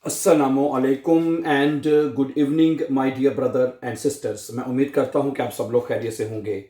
अस्सलामु अलैकुम and good evening my dear brother and sisters. मैं उम्मीद करता हूं कि आप सब लोग खैरियत से होंगे।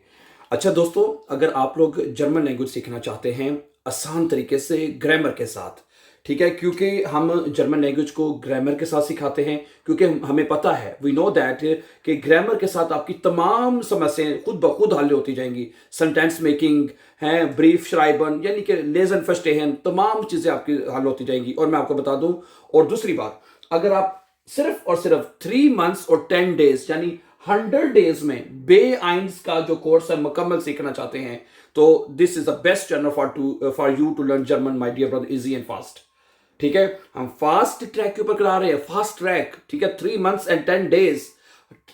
अच्छा दोस्तों, अगर आप लोग जर्मन लैंग्वेज सीखना चाहते हैं आसान तरीके से ग्रामर के साथ, ठीक है, क्योंकि हम जर्मन लैंग्वेज को ग्रामर के साथ सिखाते हैं, क्योंकि हमें पता है, वी नो दैट, कि ग्रामर के साथ आपकी तमाम समस्याएं खुद ब खुद हल होती जाएंगी। सेंटेंस मेकिंग है, ब्रीफ श्राइबन यानी कि लेजन फर्स्टेहन, तमाम चीज़ें आपकी हल होती जाएंगी। और मैं आपको बता दूं, और दूसरी बात, अगर आप सिर्फ और सिर्फ 3 मंथ्स और 10 डेज यानी 100 डेज में बे आइंस का जो कोर्स है मुकम्मल सीखना चाहते हैं, तो this is the best channel for you to learn German my dear brother, easy and fast. ठीक है, हम फास्ट ट्रैक के ऊपर करा रहे हैं, फास्ट ट्रैक। ठीक है, 3 मंथ्स एंड 10 डेज,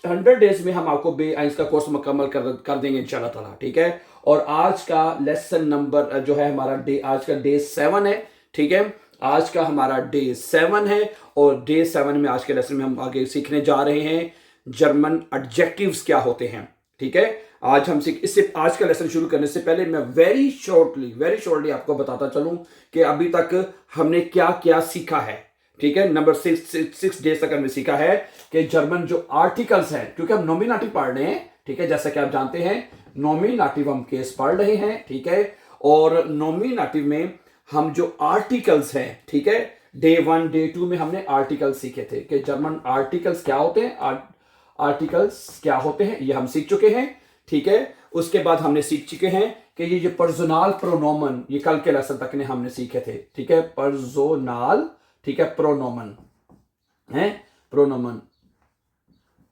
100 डेज में हम आपको बे आइंस का कोर्स मुकम्मल कर देंगे इंशाल्लाह ताला। ठीक है, और आज का लेसन नंबर जो है हमारा आज का डे 7 है। ठीक है, आज का हमारा डे 7 है, और डे 7 में आज के लेसन में हम आगे सीखने जा रहे हैं जर्मन एडजेक्टिव्स क्या होते हैं। ठीक है, आज हम इससे आज का लेसन शुरू करने से पहले मैं वेरी शॉर्टली आपको बताता चलूं कि अभी तक हमने क्या क्या सीखा है। ठीक है, नंबर 6 डेज तक हमने सीखा है कि जर्मन जो आर्टिकल्स हैं, क्योंकि हम नॉमिनेटिव पढ़ रहे हैं। ठीक है, जैसा कि आप जानते हैं नॉमिनेटिव हम केस पढ़ रहे हैं। ठीक है, और नॉमिनेटिव में हम जो आर्टिकल्स हैं, ठीक है, डे 1 डे 2 में हमने आर्टिकल्स सीखे थे कि जर्मन आर्टिकल्स क्या होते हैं, आर्टिकल्स क्या होते हैं, ये हम सीख चुके हैं। ठीक है, उसके बाद हमने सीख चुके हैं कि ये जो पर्सोनल प्रोनोमन, ये कल के लेसन तक ने हमने सीखे थे। ठीक है, पर्सोनल, ठीक है, प्रोनोमन है, प्रोनोमन,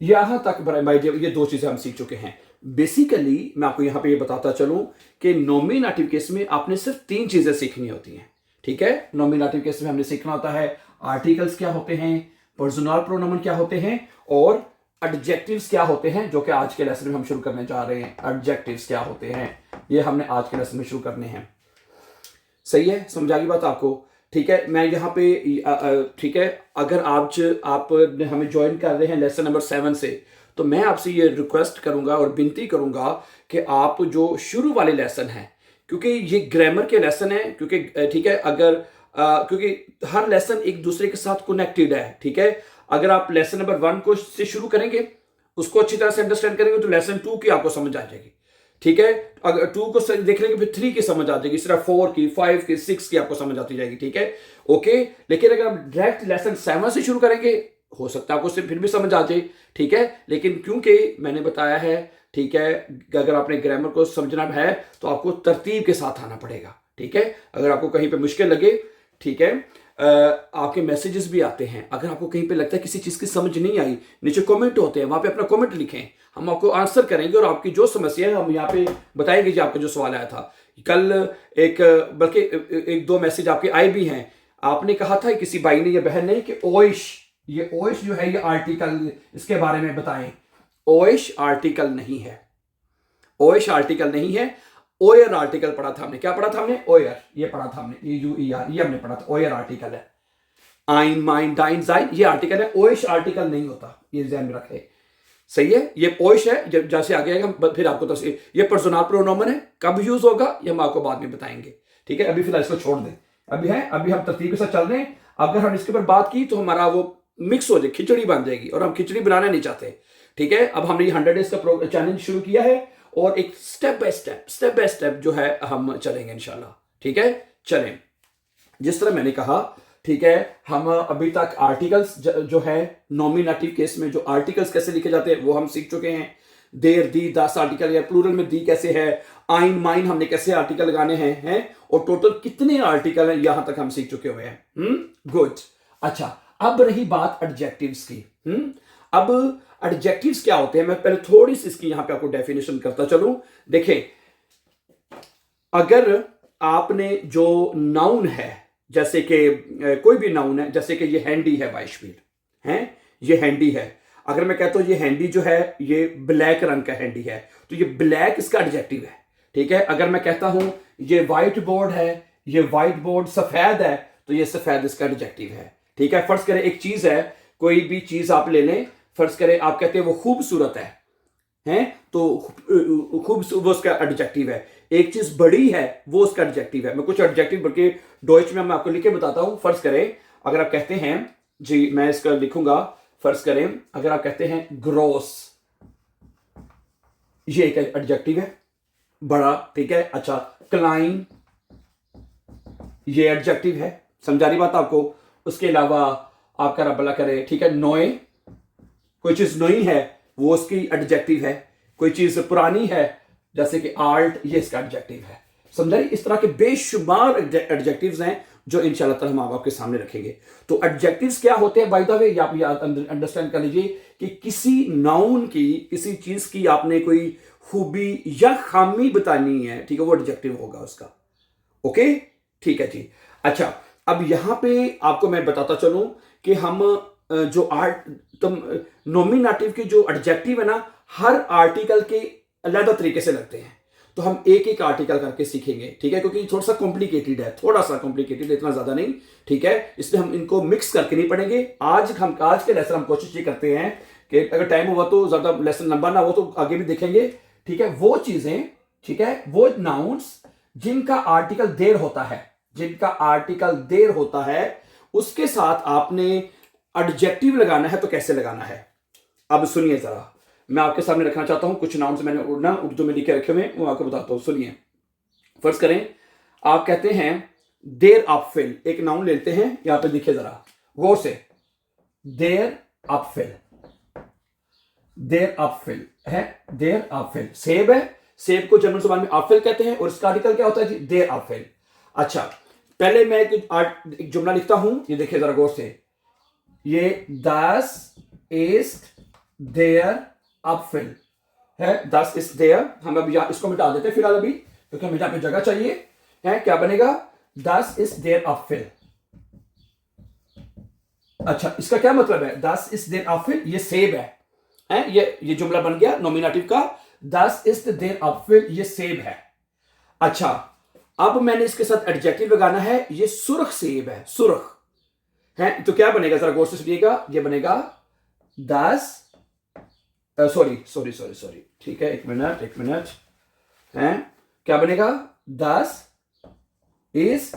यहां तक माय डियर ये 2 चीजें हम सीख चुके हैं। बेसिकली मैं आपको यहां पे ये बताता चलूं कि नॉमिनेटिव केस में आपने सिर्फ 3 चीजें सीखनी होती हैं। ठीक है, नॉमिनेटिव केस में हमने सीखना होता है आर्टिकल्स क्या होते हैं, पर्सोनल प्रोनोमन क्या होते हैं, और एडजेक्टिव्स क्या होते हैं, जो कि आज के लेसन में हम शुरू करने जा रहे हैं। एडजेक्टिव्स क्या होते हैं, ये हमने आज के लेसन में शुरू करने हैं। सही है, समझा गई बात आपको। ठीक है, मैं यहाँ पे ठीक है, अगर आप हमें ज्वाइन कर रहे हैं लेसन नंबर 7 से, तो मैं आपसे ये रिक्वेस्ट करूंगा और विनती करूंगा कि आप जो शुरू वाले लेसन हैं, क्योंकि ये ग्रामर के लेसन है, क्योंकि ठीक है, अगर क्योंकि हर लेसन एक दूसरे के साथ कनेक्टेड है। ठीक है, अगर आप लेसन नंबर 1 को से शुरू करेंगे, उसको अच्छी तरह से अंडरस्टैंड करेंगे, तो लेसन 2 की आपको समझ आ जाएगी। ठीक है, अगर 2 को देख लेंगे फिर 3 की समझ आ जाएगी, सिर्फ 4 की, 5 की, 6 की आपको समझ आती जाएगी। ठीक है, ओके। लेकिन अगर आप डायरेक्ट लेसन 7 से शुरू करेंगे, हो सकता है आपको फिर भी समझ आ जाए। ठीक है, लेकिन क्योंकि मैंने बताया है, ठीक है, अगर आपने ग्रामर को समझना है तो आपको तरतीब के साथ आना पड़ेगा। ठीक है, अगर आपको कहीं पे मुश्किल लगे, ठीक है, आपके मैसेजेस भी आते हैं, अगर आपको कहीं पे लगता है किसी चीज़ की समझ नहीं आई, नीचे कमेंट होते हैं, वहाँ पे अपना कमेंट लिखें, हम आपको आंसर करेंगे, और आपकी जो समस्या है हम यहाँ पे बताएंगे जी। आपका जो सवाल आया था कल, बल्कि 1-2 मैसेज आपके आए भी हैं। आपने कहा था किसी भाई ने या बहन ने कि ओइश, ये ओइश जो है ये आर्टिकल, इसके बारे में बताएं। ओइश आर्टिकल नहीं है, ओइश आर्टिकल नहीं है। ओयर आर्टिकल पढ़ा था हमने, क्या पढ़ा था हमने, ओयर, ये पढ़ा था हमने, EUER, ये हमने पढ़ा था, ओयर आर्टिकल है। आइन माइन डाइन जाइन ये आर्टिकल है, ओइश आर्टिकल नहीं होता, ये ध्यान में रखें। सही है, ये ओइश है, जैसे आगे आएगा फिर आपको तो ये पर्सोनल प्रोनोमन है, कब यूज होगा ये हम आपको बाद में बताएंगे। ठीक है, अभी फिलहाल इसको छोड़ दें, अभी हम तरतीब के साथ चल रहे हैं। अगर हम इसके ऊपर बात की तो हमारा वो मिक्स हो जाए, खिचड़ी बन जाएगी, और हम खिचड़ी बनाना नहीं चाहते। ठीक है, अब हमने 100 डेज का चैलेंज शुरू किया है, और एक स्टेप बाय स्टेप जो है हम चलेंगे इंशाल्लाह। ठीक है, चलें, जिस तरह मैंने कहा। ठीक है, हम अभी तक आर्टिकल्स जो है नॉमिनेटिव केस में जो आर्टिकल्स कैसे लिखे जाते हैं वो हम सीख चुके हैं। देर, दी, दस आर्टिकल, या प्लूरल में दी कैसे है, आइन माइन हमने कैसे आर्टिकल लगाने हैं, और टोटल कितने आर्टिकल हैं यहां तक हम सीख चुके हुए हैं। गुड। अच्छा, अब रही बात एडजेक्टिव्स की। अब एडजेक्टिव्स क्या होते हैं, मैं पहले थोड़ी सी इसकी यहां पे आपको डेफिनेशन करता चलूं। देखें, अगर आपने जो नाउन है, जैसे कि कोई भी नाउन है, जैसे कि ये हैंडी है, बाइशपील है, ये हैंडी है। अगर मैं कहता हूं ये हैंडी जो है ये ब्लैक रंग का हैंडी है, तो ये ब्लैक इसका एडजेक्टिव है। ठीक है, अगर मैं कहता हूं ये व्हाइट बोर्ड है, ये व्हाइट बोर्ड सफेद है, तो ये सफेद इसका एडजेक्टिव है। ठीक है, फर्ज करें एक चीज है, कोई भी चीज आप ले लें, फर्ज करें आप कहते हैं वो खूबसूरत है, तो खूबसूरत वो उसका एडजेक्टिव है। एक चीज बड़ी है वो उसका एडजेक्टिव है। मैं कुछ एडजेक्टिव बल्कि डॉइच में मैं आपको लिख के बताता हूं। फर्ज करें अगर आप कहते हैं जी मैं इसका लिखूंगा। फर्ज करें अगर आप कहते हैं ग्रॉस, ये एक एडजेक्टिव है, बड़ा, ठीक है। अच्छा, क्लाइन, ये एडजेक्टिव है, समझा रही बात आपको। उसके अलावा आपका रब भला करे, ठीक है, नोए, कोई चीज नई है वो उसकी एडजेक्टिव है। कोई चीज पुरानी है जैसे कि आर्ट, ये इसका एडजेक्टिव है। समझा रही? इस तरह के बेशुमार एडजेक्टिव्स हैं जो इंशाल्लाह ताला हम आपके सामने रखेंगे। तो एडजेक्टिव्स क्या होते हैं बाय द वे, आप याद अंडरस्टैंड कर लीजिए कि किसी नाउन की, किसी चीज की आपने कोई खूबी या खामी बतानी है, ठीक है, वो एडजेक्टिव होगा उसका। ओके, ठीक है जी। अच्छा, अब यहां पे आपको मैं बताता चलूं कि हम जो आर्ट तुम नॉमिनेटिव की जो एडजेक्टिव है ना, हर आर्टिकल के अलग तरीके से लगते हैं। तो हम एक एक आर्टिकल करके सीखेंगे, ठीक है, क्योंकि थोड़ा सा कॉम्प्लिकेटेड है, थोड़ा सा कॉम्प्लिकेटेड, इतना ज्यादा नहीं, ठीक है। इसलिए हम इनको मिक्स करके नहीं पढ़ेंगे। आज के लेसन हम कोशिश ये करते हैं कि अगर टाइम हुआ तो, ज्यादा लेसन लंबा ना हो तो आगे भी देखेंगे, ठीक है। वो चीजें, ठीक है, वो नाउन्स जिनका आर्टिकल देर होता है, जिनका आर्टिकल देर होता है, उसके साथ आपने एडजेक्टिव लगाना है तो कैसे लगाना है। अब सुनिए जरा, मैं आपके सामने रखना चाहता हूं कुछ नाउन्स मैंने उड़ना उर्दू में लिखे रखे हुए, वो आपको बताता हूं, सुनिए। फर्ज करें आप कहते हैं देर अपफिल, एक नाउन लेते हैं, यहां पे देखिए जरा गौर से, देर अपफिल, देर अपफिल है, देर अपफिल सेब है, सेब को जर्मन जुबान में अपफिल कहते हैं, और इसका आर्टिकल क्या होता है जी, देर अपफिल। अच्छा, पहले मैं एक जुमला लिखता हूं, ये देखिए जरा गौर से, ये दस इस्ट देयर अपफिल है, दस इज देयर। हम अब इसको मिटा देते हैं फिलहाल अभी, क्योंकि हमें यहाँ पे जगह चाहिए है। क्या बनेगा, दस इज देयर अपफिल। अच्छा, इसका क्या मतलब है, दस इज देयर अपफिल, ये सेब है, ये जुमला बन गया नॉमिनेटिव का, दस इज देयर अपफिल, ये सेब है। अच्छा, अब मैंने इसके साथ एडजेक्टिव लगाना है, ये सुर्ख सेब है, सुर्ख है। तो क्या बनेगा जरा गौर से सुनिएगा, ये बनेगा दस, सॉरी सॉरी सॉरी सॉरी, ठीक है, एक मिनट है, क्या बनेगा, दस इज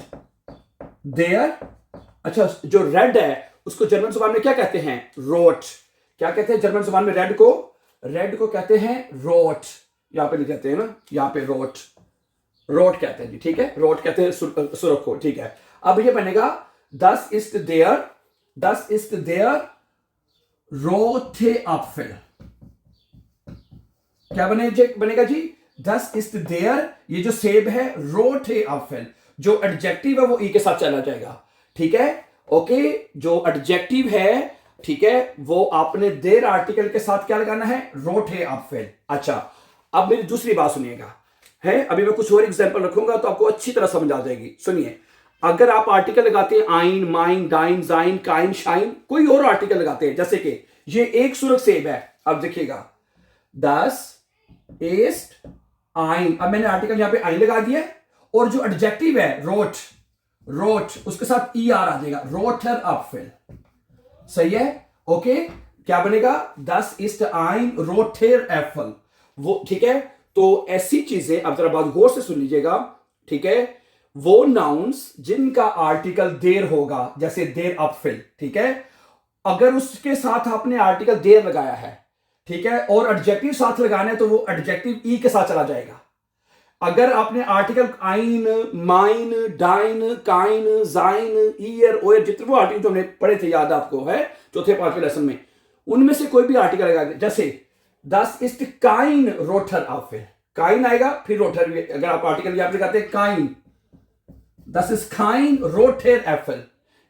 देयर। अच्छा, जो रेड है उसको जर्मन जुबान में क्या कहते हैं, रोट। क्या कहते हैं जर्मन जुबान में रेड को, रेड को कहते हैं रोट। यहां पे लिख कहते हैं ना, यहां पे रोट, रोट कहते हैं जी, ठीक है, रोट कहते हैं सुर्ख को, ठीक है। अब ये बनेगा दस इज देयर, दस इज देयर रोथे अपफिल। क्या बनेगा जी, दस इज देयर, ये जो सेब है, रोथे अपफिल, जो एडजेक्टिव है वो ई के साथ चला जाएगा, ठीक है। ओके, जो एडजेक्टिव है, ठीक है, वो आपने देर आर्टिकल के साथ क्या लगाना है, रोथे अपफिल। अच्छा, अब मेरी दूसरी बात सुनिएगा, है, अभी मैं कुछ और एग्जांपल रखूंगा तो आपको अच्छी तरह समझ आ जाएगी। सुनिए, अगर आप आर्टिकल लगाते हैं आइन, माइन, डाइन, जाइन, काइन, शाइन, कोई और आर्टिकल लगाते हैं, जैसे कि ये एक सुर्ख सेब है, अब देखिएगा दस ईस्ट आइन, अब मैंने आर्टिकल यहां पे आइन लगा दिया, और जो एडजेक्टिव है रोट, रोट उसके साथ ई आर आ जाएगा, रोटर अपफिल, सही है। ओके, क्या बनेगा, दस ईस्ट आइन रोटेर एफल, वो, ठीक है। तो ऐसी चीजें, अब जरा बात गौर से सुन लीजिएगा, ठीक है, वो नाउन्स जिनका आर्टिकल देर होगा, जैसे देर अपफिल, ठीक है, अगर उसके साथ आपने आर्टिकल देर लगाया है, ठीक है, और एडजेक्टिव साथ लगाना है तो वो एडजेक्टिव ई के साथ चला जाएगा। अगर आपने आर्टिकल आइन, माइन, डाइन, काइन, जाइन, ईयर, ओयर, जितने वो आर्टिकल जो हमने पढ़े थे, याद आपको है चौथे पांचवें लेसन में, उनमें से कोई भी आर्टिकल लगा दे, जैसे दस इज काइन रोटर अपफिल, काइन आएगा फिर रोटर भी, अगर आप आर्टिकल यहां पे लगाते हैं काइन, दस इज काइन रोटर अपफिल,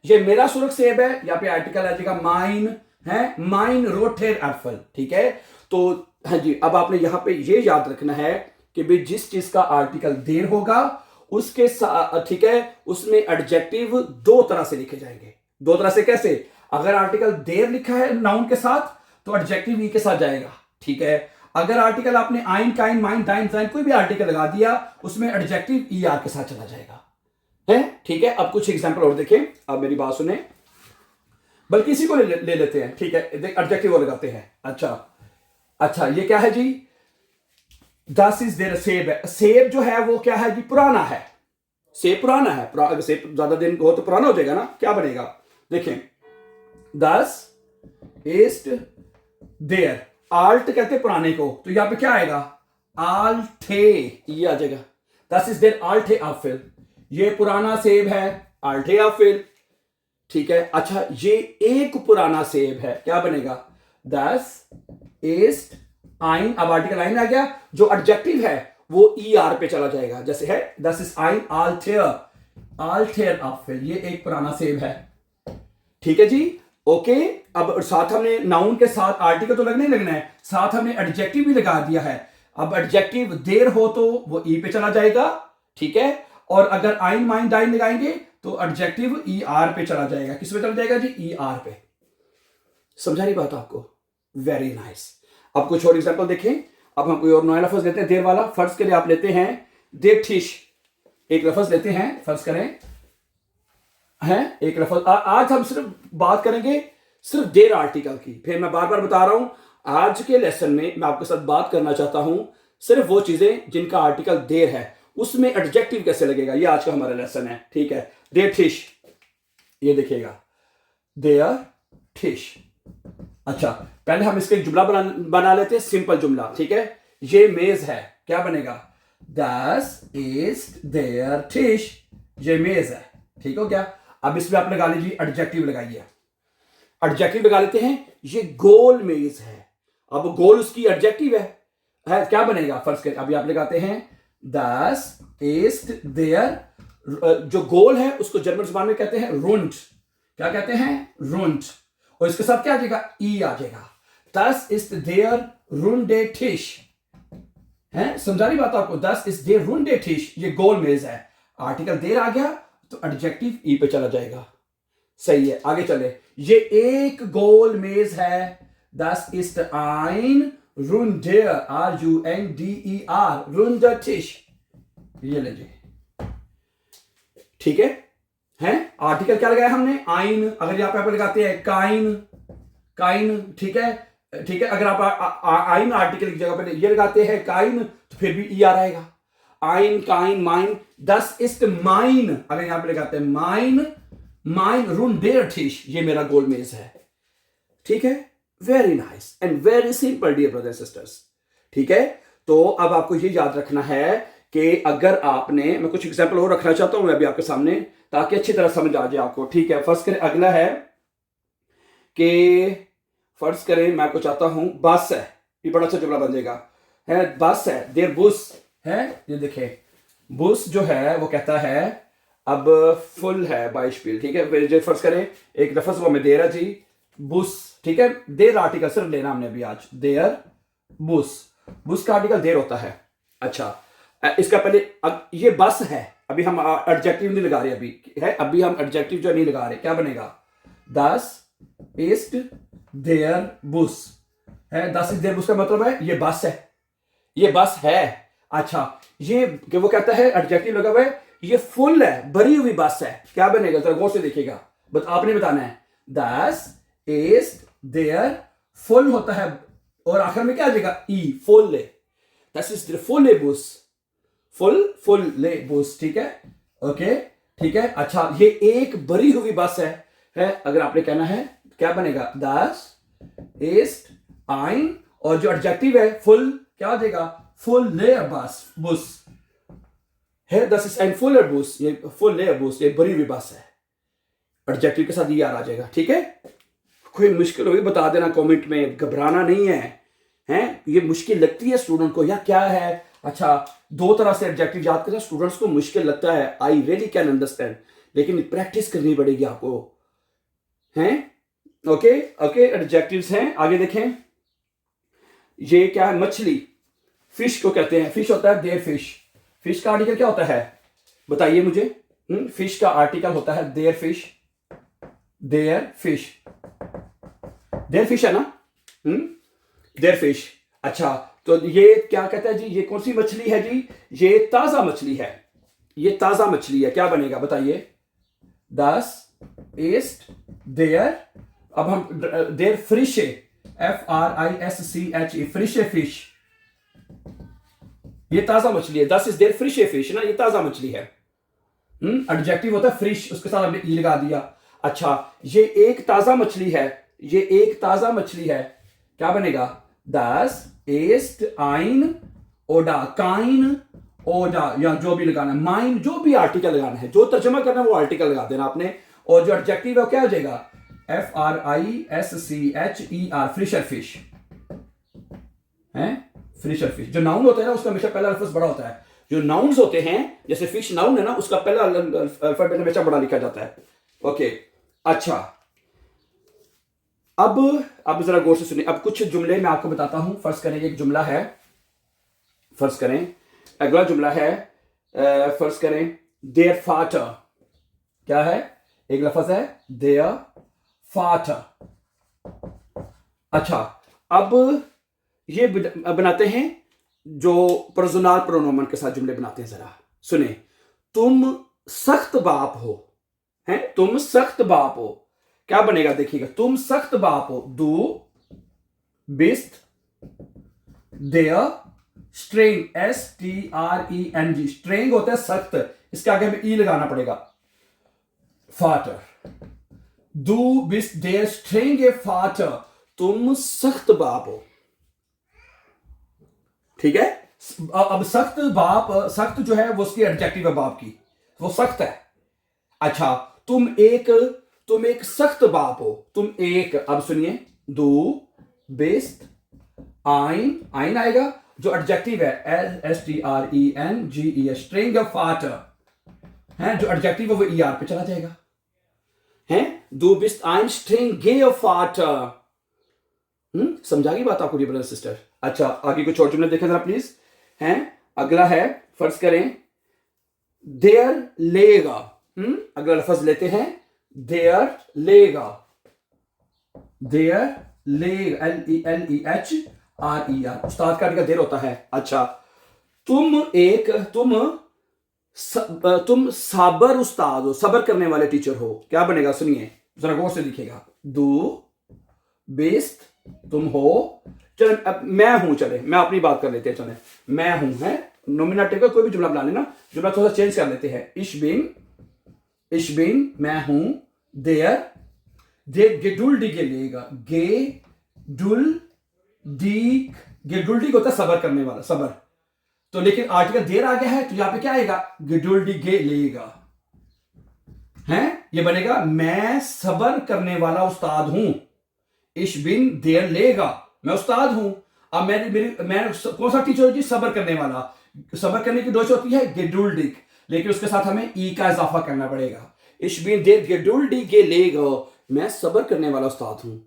ये मेरा सुर्ख सेब है, यहां पे आर्टिकल आ जाएगा माइन, है, माइन रोटर अपफिल, ठीक है। तो हाँ जी, अब आपने यहां पे ये याद रखना है कि भाई जिस चीज का आर्टिकल देर होगा उसके साथ, ठीक है, उसमें एडजेक्टिव दो तरह से लिखे जाएंगे। दो तरह से कैसे, अगर आर्टिकल देर लिखा है नाउन के साथ तो एडजेक्टिव ई के साथ जाएगा, ठीक है। अगर आर्टिकल आपने आइन, काइन, माइन, डाइन, जाइन कोई भी आर्टिकल लगा दिया, उसमें एडजेक्टिव ई आर के साथ चला जाएगा, है, ठीक है। अब कुछ एग्जांपल और देखें, अब मेरी बात सुने, बल्कि इसी को ले लेते हैं, ठीक है, एडजेक्टिव और लगाते हैं। अच्छा, ये क्या है जी, दस इज देयर सेब है, सेब जो है वो क्या है जी, पुराना है, सेब पुराना है, अगर सेब ज्यादा दिन हो तो पुराना हो जाएगा ना, क्या बनेगा, देखें दस इस्ट देयर, आल्ट कहते हैं पुराने को, तो यहां पे क्या आएगा, आल्टे, ये आ जाएगा। दस इज देयर आल्टे एप्पल, ये पुराना सेब है, आल्टे एप्पल, ठीक है। अच्छा ये एक पुराना सेब है, क्या बनेगा, दस इस्ट आइन, अब आर्टिकल आइन आ गया, जो एडजेक्टिव है वो ई आर पे चला जाएगा, जैसे है दस इज आइन आल्टेयर, आल्टेयर एप्पल, ये एक पुराना सेब है, ठीक है जी, ओके। अब साथ हमने नाउन के साथ आर्टिकल तो लगना ही लगना है, साथ हमने एडजेक्टिव भी लगा दिया है। अब एडजेक्टिव देर हो तो वो ई पे चला जाएगा, ठीक है, और अगर आइन माइन डाइन लगाएंगे तो एडजेक्टिव ई आर पे चला जाएगा, किस पे चला जाएगा जी, ई आर पे। समझा रही बात आपको, वेरी नाइस। अब कुछ और एग्जांपल देखें, अब हम कोई और नया लफ्ज लेते हैं देर वाला। फर्ज के लिए आप लेते हैं देठिश, एक लफ्ज लेते हैं, फर्ज करें हैं एक लफ्ज, आज हम सिर्फ बात करेंगे सिर्फ देर आर्टिकल की। फिर मैं बार बार बता रहा हूं, आज के लेसन में मैं आपके साथ बात करना चाहता हूं सिर्फ वो चीजें जिनका आर्टिकल देर है, उसमें एडजेक्टिव कैसे लगेगा, ये आज का हमारा लेसन है, ठीक है। देर ठिश, ये देखिएगा देयर ठिश। अच्छा पहले हम इसका एक जुमला बना लेते हैं, सिंपल जुमला, ठीक है। ये मेज है, क्या बनेगा, दस इज देयर ठिश, ये मेज है, ठीक हो गया। अब इसमें आप लगा लीजिए एडजेक्टिव लगाइए, एडजेक्टिव लगा लेते हैं, ये गोल मेज है, अब गोल उसकी एडजेक्टिव है, क्या बनेगा, फर्स्ट कर अभी आप लगाते हैं दस इज देयर, जो गोल है उसको जर्मन जुबान में कहते हैं रुंड, क्या कहते हैं, रुंड, और इसके साथ क्या आ जाएगा, ई आ जाएगा, दस इज देयर रुंडे टिश, है समझा रही बात आपको, दस इज देयर रुंडे टिश, ये गोल मेज है, आर्टिकल देर आ गया तो एडजेक्टिव ई पे चला जाएगा, सही है। आगे चले, ये एक गोल मेज है, दस इज आइन रुंडेर, R U N D E R, रुंडर टिश, ये लीजिए, ठीक है। हैं आर्टिकल क्या लगाया हमने, आइन, अगर यहां पे लगाते हैं काइन, काइन, ठीक है, ठीक है। अगर आप आइन आर्टिकल की जगह पे ये लगाते हैं काइन तो फिर भी ई आ रहेगा, आइन काइन माइन, दस इस्ट माइन, अगर यहां पे लगाते हैं माइन, माइन रुंडेर टिश, ये मेरा गोल मेज है, ठीक है। Very nice and very simple dear brothers sisters, ठीक है। तो अब आपको ये याद रखना है कि अगर आपने, मैं कुछ एग्जांपल और रखना चाहता हूं मैं अभी आपके सामने ताकि अच्छी तरह समझ आ जाए आपको, ठीक है। फर्स्ट करें, अगला है कि फर्ज करें मैं आपको चाहता हूं बस है, ये बड़ा अच्छा जुमला बन जाएगा, है बस है, देर बुस है, ये देखे बुस जो है वो कहता है अब फुल है बाइशपील, ठीक है। जो फर्ज करें एक लफ्ज वो में देर है जी, बुस, ठीक है, देर आर्टिकल सिर्फ लेना हमने अभी आज, देर बुस, बुस का आर्टिकल देर होता है। अच्छा इसका पहले, अब ये बस है, अभी हम एडजेक्टिव नहीं लगा रहे, अभी है, अभी हम एडजेक्टिव जो नहीं लगा रहे, क्या बनेगा, दस इज देयर बुस, है दस इज देयर बुस का मतलब है ये बस है, ये बस है। अच्छा ये वो कहता है एडजेक्टिव लगा हुआ है, ये फुल है, भरी हुई बस है, क्या बनेगा, जरा गौर से देखिएगा, बस आपने बताना है, दस इज देयर फुल होता है और आखिर में क्या आ जाएगा, ई, फुल ले, दस इज देयर फुल बुस, फुल फुल ले बुस, ठीक है, ओके, ठीक है। अच्छा ये एक भरी हुई बस है, अगर आपने कहना है क्या बनेगा, दस इज आइन, और जो एडजेक्टिव है फुल, क्या आ जाएगा, फुल ले बस, बुस है, दस इज आइन फुल बुस, ये फुल ले बुस, ये भरी हुई बस है, एडजेक्टिव के साथ ये आ जाएगा, ठीक है। कोई मुश्किल होगी बता देना कमेंट में, घबराना नहीं है, हैं ये मुश्किल लगती है स्टूडेंट को या क्या है। अच्छा दो तरह से एडजेक्टिव याद करना स्टूडेंट्स को मुश्किल लगता है, आई रियली कैन अंडरस्टैंड, लेकिन प्रैक्टिस करनी पड़ेगी आपको, हैं ओके ओके। एडजेक्टिव्स हैं, आगे देखें, ये क्या है, मछली, फिश को कहते हैं, फिश होता है देयर फिश, फिश का आर्टिकल क्या होता है बताइए मुझे, फिश का आर्टिकल होता है देयर फिश, देयर फिश, देयर फिश है ना, देयर फिश। अच्छा तो ये क्या कहता है जी, ये कौन सी मछली है जी, ये ताजा मछली है, ये ताजा मछली है, क्या बनेगा बताइए, दस इज देयर, अब हम देयर फ्रिश, FRISCH, फ्रिश फिश, ये ताजा मछली है, दस इज देयर फ्रिश फिश ना, ये ताजा मछली है, एडजेक्टिव होता है फ्रिश, उसके साथ हमने ई लगा दिया। अच्छा, ये एक ताजा मछली है, ये एक ताजा मछली है, क्या बनेगा? दस एस्ट आइन ओडा, काइन ओडा, या जो भी लगाना है, माइन, जो भी आर्टिकल लगाना है, जो तर्जमा करना है वो आर्टिकल लगा देना आपने। और जो एडजेक्टिव है वो क्या हो जाएगा? FRISCHER, फ्रिशर फिश है, फ्रिशर फिश। जो नाउन होता है ना उसका हमेशा पहला लफ्ज बड़ा होता है। जो नाउन्स होते हैं, जैसे फिश नाउन है ना, उसका पहला अल्फाबेट हमेशा बड़ा लिखा जाता है। ओके, अच्छा, अब जरा गौर से सुनिए। अब कुछ जुमले मैं आपको बताता हूं। फर्ज करें एक जुमला है, फर्ज करें अगला जुमला है, फर्ज करें देयर फाटर, क्या है? एक लफ्ज है देयर फाटर। अच्छा, अब ये बनाते हैं जो पर्सनल प्रोनोमन के साथ जुमले बनाते हैं। जरा सुने, तुम सख्त बाप हो, हैं? तुम सख्त बाप हो, क्या बनेगा? देखिएगा, तुम सख्त बाप हो। दू बिस्ट देयर स्ट्रेंग, STRENG, स्ट्रेंग होता है सख्त, इसके आगे हमें ई लगाना पड़ेगा। फाटर, दू बिस्ट देयर स्ट्रेंग ए फाटर, तुम सख्त बाप हो। ठीक है, अब सख्त बाप, सख्त जो है वो उसकी एडजेक्टिव है बाप की, वो सख्त है। अच्छा, तुम एक सख्त बाप हो, तुम एक, अब सुनिए, दू बेस्ट आइन, आइन आएगा, जो एडजेक्टिव है STRENG, स्ट्रिंग ऑफ फाटर है, जो एडजेक्टिव है वो ER पे चला जाएगा, है? दू बिस्ट आइन स्ट्रिंग गे ऑफ फाटर। समझा गई बात आपको ब्रदर सिस्टर? अच्छा, आगे कुछ और जुमले देखें जरा प्लीज, हैं? अगला है, फर्ज करें देयर लेगा, अगला लफ्ज लेते हैं, देयर लेगा, देयर लेगा, LEHRER, उस्ताद का देर होता है। अच्छा, तुम साबर उस्ताद हो, सबर करने वाले टीचर हो, क्या बनेगा? सुनिए जरा गौर से लिखिएगा। दू बेस्ट तुम हो, चले अब मैं हूं, चले मैं अपनी बात कर लेते हैं, चले मैं हूं, है नॉमिनेटिव का कोई भी जुमला बना लेना, जुमला थोड़ा सा चेंज कर लेते हैं। इश बिन मैं हूं, देयर गेडुल डी के लेगा, गेडुल डी होता है सबर करने वाला, सबर, तो लेकिन आर्टिकल देर आ गया है तो यहां पे क्या आएगा? गेडुल डी गे लेगा, है? ये बनेगा मैं सबर करने वाला उस्ताद हूं। इश बिन देर लेगा, मैं उस्ताद हूं। अब मैं कौन सा टीचर जी? सबर करने वाला। सबर करने की डोज होती है गेडुल्डिक, लेकिन उसके साथ हमें ई का इजाफा करना पड़ेगा। इश बिन देर गेडुल्डी गे लेगा, मैं सबर करने वाला उस्ताद हूं।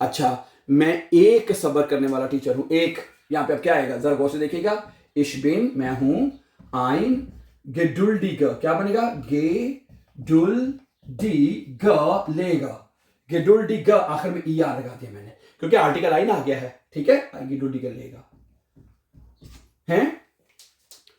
अच्छा, मैं एक सबर करने वाला टीचर हूं, एक, यहां पे अब क्या आएगा? जरा गौर से देखिएगा। इश बिन मैं हूं, आइन गेडुल्डी ग, क्या बनेगा? गेडुल डी ग लेगा, गेडुल डी ग, आखिर में ER लगा दिया मैंने क्योंकि आर्टिकल आइन आ गया है। ठीक है, गेडुल डी ग लेगा, हैं?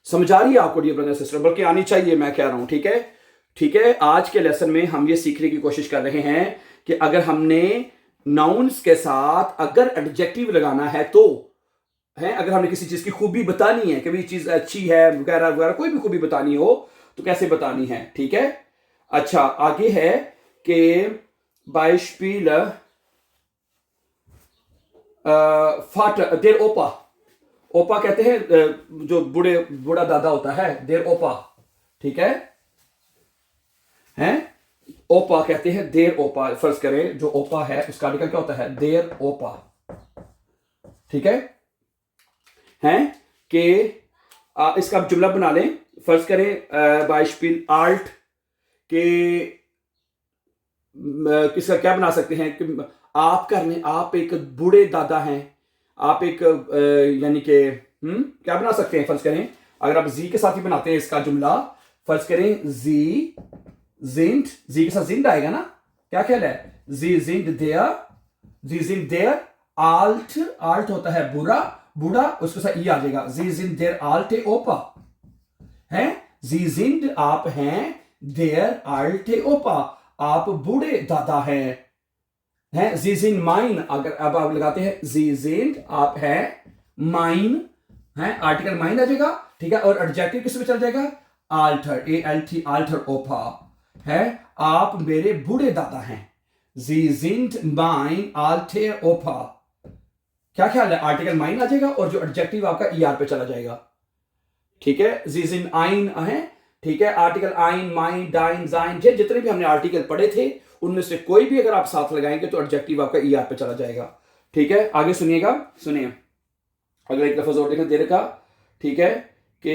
समझ आ रही है आपको डियर ब्रदर सिस्टर? बल्कि आनी चाहिए, मैं कह रहा हूं। ठीक है, ठीक है। आज के लेसन में हम ये सीखने की कोशिश कर रहे हैं कि अगर हमने नाउन्स के साथ अगर एडजेक्टिव लगाना है तो, है, अगर हमने किसी चीज की खूबी बतानी है कि भाई चीज अच्छी है वगैरह वगैरह, कोई भी खूबी बतानी हो तो कैसे बतानी है। ठीक है, अच्छा, आगे है कि Beispiele फाटर, देर ओपा, ओपा कहते हैं जो बूढ़ा दादा होता है, देर ओपा। ठीक है, हैं? ओपा कहते हैं, देर ओपा। फर्ज करें जो ओपा है उसका आर्टिकल क्या होता है? देर ओपा। ठीक है, हैं? कि इसका जुमला बना लें। फर्ज करें बाइशपिल आल्ट के, किसका क्या बना सकते हैं कि आप एक बूढ़े दादा हैं, आप एक यानी कि क्या बना सकते हैं? फर्ज करें अगर आप जी के साथ ही बनाते हैं इसका जुमला, फर्ज करें जी जिंद, जी के साथ जिंद आएगा ना, क्या ख्याल है? जी जिंद देयर, आल्ट होता है बूढ़ा, उसके साथ ई आ जाएगा, जी जिंद देयर आल्टे ओपा, है? जी जिंद आप हैं, देयर आल्टे ओपा आप बूढ़े दादा हैं, जी जिंद माइन, अगर अब आप लगाते हैं जी जिंद आप हैं माइन, है, आर्टिकल माइन आ जाएगा। ठीक है, और एडजेक्टिव किस पे चल जाएगा? आल्टर, ALT, आल्टर ओपा, है आप मेरे बूढ़े दादा हैं। Sie sind mein alter Opa। क्या ख्याल है, आर्टिकल माइन आ जाएगा और जो एडजेक्टिव आपका ER पे चला जाएगा। ठीक है, Sie sind ein है, ठीक है, आर्टिकल आइन, माइन, डाइन, जाइन, जितने भी हमने आर्टिकल पढ़े थे उनमें से कोई भी अगर आप साथ लगाएंगे तो एडजेक्टिव आपका ER पे चला जाएगा। ठीक है, आगे सुनिएगा, सुनिए अगला एक लफ्ज और देखें, देर का। ठीक है कि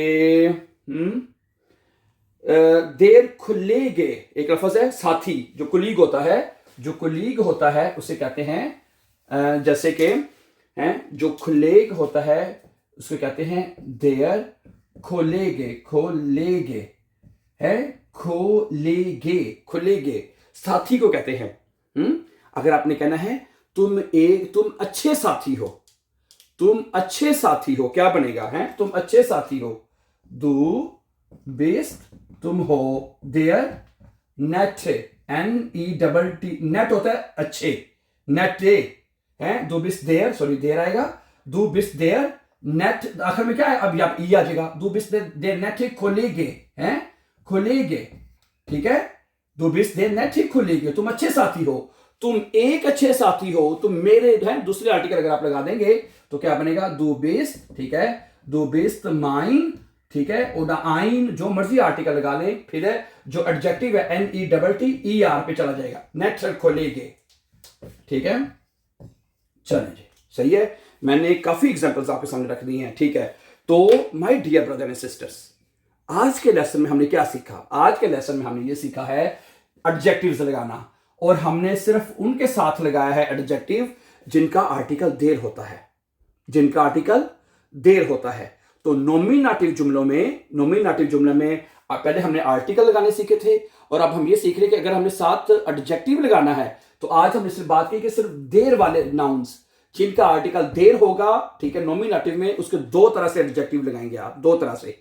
देर खुलेगे, एक लफ्ज है साथी, जो कुलीग होता है, जो कुलीग होता है उसे कहते हैं जैसे कि जो खुलेग होता है उसको कहते हैं देर खोलेगे, खोलेगे है, खोलेगे, खुलेगे, साथी को कहते हैं। अगर आपने कहना है तुम अच्छे साथी हो, तुम अच्छे साथी हो, क्या बनेगा है, तुम अच्छे साथी हो, दू बेस्ट, तुम हो, देयर नेट, NETT, नेट होता है अच्छे, नेटे है, दो बिस देयर, सॉरी देयर आएगा, दू बिस देयर नेट, आखिर में क्या है, अब आप ई आ जाएगा, दू बिस देयर नेट खोलेगे, हैं खोलेगे। ठीक है, दू बिस देयर नेट खोलेगे, तुम अच्छे साथी हो, तुम एक अच्छे साथी हो, तुम मेरे हैं, दूसरे आर्टिकल अगर आप लगा देंगे तो क्या बनेगा, दू बिस, ठीक है, दू बिस माइन, ठीक है, ओडा आइन, जो मर्जी आर्टिकल लगा लें, फिर है जो एडजेक्टिव है NETTER पे चला जाएगा, नेट खोलेगे। ठीक है, चलिए जी, सही है, मैंने काफी एग्जांपल्स आपके सामने रख दी हैं। ठीक है, तो my dear brother and sisters, आज के लेसन में हमने क्या सीखा, आज के लेसन में हमने ये सीखा है एडजेक्टिव्स लगाना, और हमने सिर्फ उनके साथ लगाया है एडजेक्टिव जिनका आर्टिकल देर होता है, जिनका आर्टिकल देर होता है। तो नॉमिनेटिव जुमलों में, नॉमिनेटिव जुमले में पहले हमने आर्टिकल लगाने सीखे थे, और अब हम ये सीख रहे हैं कि अगर हमने साथ एडजेक्टिव लगाना है तो आज हमने सिर्फ बात की कि सिर्फ देर वाले नाउन्स जिनका आर्टिकल देर होगा, ठीक है, नॉमिनेटिव में उसके दो तरह से एडजेक्टिव लगाएंगे आप, दो तरह से।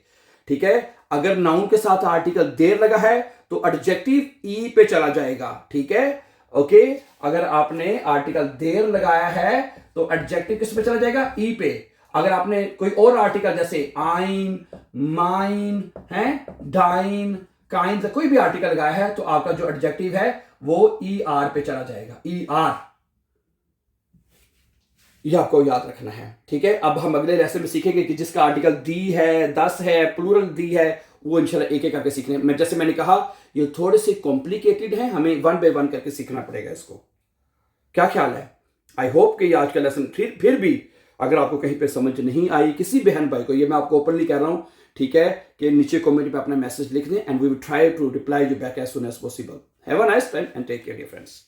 ठीक है, अगर नाउन के साथ आर्टिकल देर लगा है तो एडजेक्टिव ई पे चला जाएगा। ठीक है, ओके, अगर आपने आर्टिकल देर लगाया है तो एडजेक्टिव किस पे चला जाएगा, ई पे। अगर आपने कोई और आर्टिकल जैसे आइन, माइन है, डाइन, काइन, कोई भी आर्टिकल लगाया है तो आपका जो एडजेक्टिव है वो ER पे चला जाएगा, ER, यह आपको याद रखना है। ठीक है, अब हम अगले लेसन में सीखेंगे कि जिसका आर्टिकल दी है, 10 है, प्लूरल दी है, वो इंशाल्लाह एक एक करके सीखने में, जैसे मैंने कहा ये थोड़े से कॉम्प्लिकेटेड है, हमें 1 बाय 1 करके सीखना पड़ेगा इसको। क्या ख्याल है? आई होप कि आज का लेसन फिर भी अगर आपको कहीं पे समझ नहीं आई, किसी बहन भाई को, ये मैं आपको ओपनली कह रहा हूं, ठीक है, कि नीचे कमेंट पे अपना मैसेज लिख दें and we will try to reply you back as soon as possible. Have a nice time and take care dear friends.